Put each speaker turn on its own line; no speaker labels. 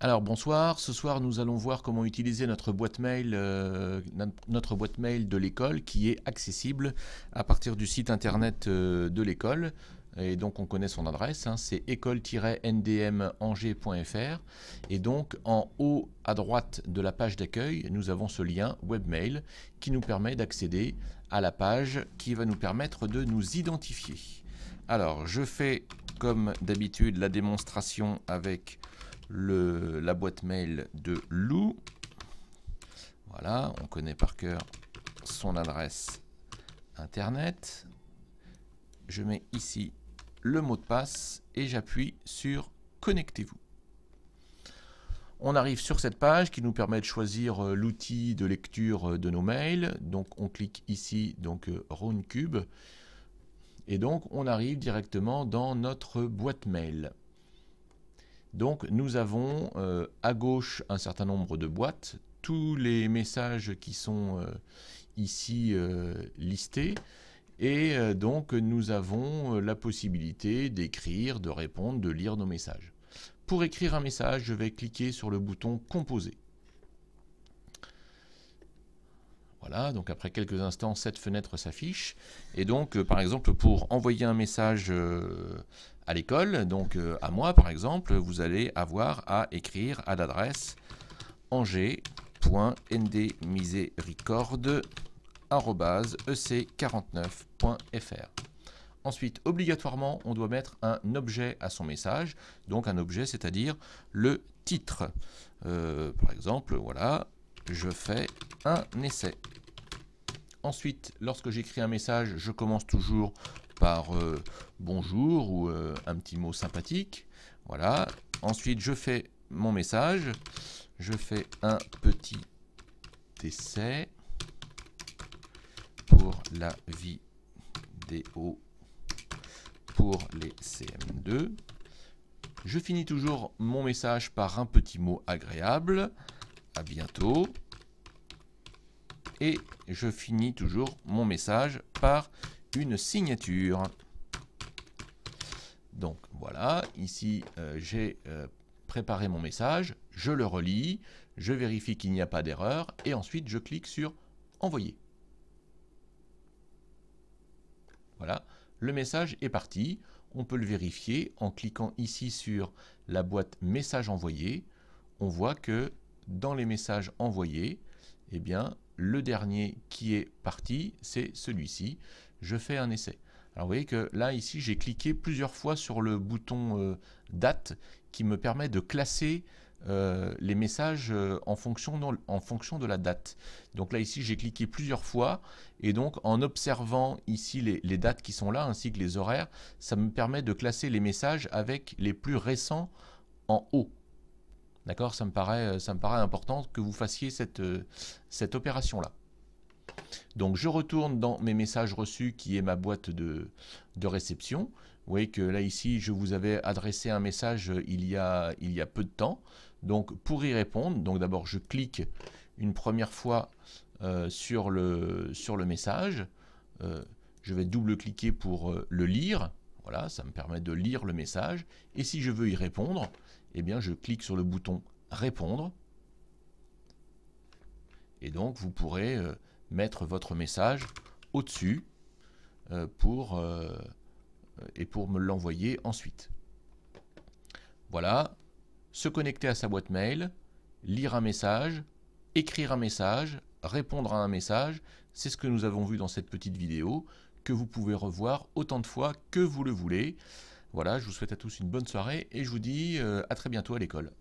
Alors bonsoir, ce soir nous allons voir comment utiliser notre boîte mail de l'école qui est accessible à partir du site internet de l'école. Et donc on connaît son adresse, hein, c'est école-ndmangers.fr. Et donc en haut à droite de la page d'accueil, nous avons ce lien webmail qui nous permet d'accéder à la page qui va nous permettre de nous identifier. Alors je fais comme d'habitude la démonstration avec la boîte mail de Lou. Voilà, on connaît par cœur son adresse internet. Je mets ici le mot de passe et j'appuie sur connectez-vous. On arrive sur cette page qui nous permet de choisir l'outil de lecture de nos mails. Donc on clique ici, donc Roundcube, et donc on arrive directement dans notre boîte mail. Donc nous avons à gauche un certain nombre de boîtes, tous les messages qui sont ici listés, et donc nous avons la possibilité d'écrire, de répondre, de lire nos messages. Pour écrire un message, je vais cliquer sur le bouton Composer. Voilà, donc après quelques instants, cette fenêtre s'affiche. Et donc, par exemple, pour envoyer un message à l'école, donc à moi par exemple, vous allez avoir à écrire à l'adresse angers.ndmiséricorde@ec49.fr. Ensuite, obligatoirement, on doit mettre un objet à son message. Donc un objet, c'est-à-dire le titre. Par exemple, voilà, je fais un essai. Ensuite, lorsque j'écris un message, je commence toujours par bonjour ou un petit mot sympathique. Voilà. Ensuite, je fais mon message. Je fais un petit essai pour la vidéo pour les CM2. Je finis toujours mon message par un petit mot agréable. À bientôt. Et je finis toujours mon message par une signature. Donc voilà, ici j'ai préparé mon message, je le relis, je vérifie qu'il n'y a pas d'erreur et ensuite je clique sur envoyer. Voilà, le message est parti. On peut le vérifier en cliquant ici sur la boîte message envoyé. On voit que dans les messages envoyés, eh bien, le dernier qui est parti, c'est celui-ci. Je fais un essai. Alors vous voyez que là, ici, j'ai cliqué plusieurs fois sur le bouton date qui me permet de classer les messages en fonction de la date. Donc là, ici, j'ai cliqué plusieurs fois et donc en observant ici les dates qui sont là ainsi que les horaires, ça me permet de classer les messages avec les plus récents en haut. D'accord, ça me paraît important que vous fassiez cette opération-là. Donc je retourne dans mes messages reçus qui est ma boîte de réception. Vous voyez que là ici je vous avais adressé un message il y a peu de temps. Donc pour y répondre, donc d'abord je clique une première fois sur le message. Je vais double-cliquer pour le lire. Voilà, ça me permet de lire le message. Et si je veux y répondre, eh bien je clique sur le bouton répondre. Et donc vous pourrez mettre votre message au-dessus pour me l'envoyer ensuite. Voilà, se connecter à sa boîte mail, lire un message, écrire un message, répondre à un message, c'est ce que nous avons vu dans cette petite vidéo, que vous pouvez revoir autant de fois que vous le voulez. Voilà, je vous souhaite à tous une bonne soirée et je vous dis à très bientôt à l'école.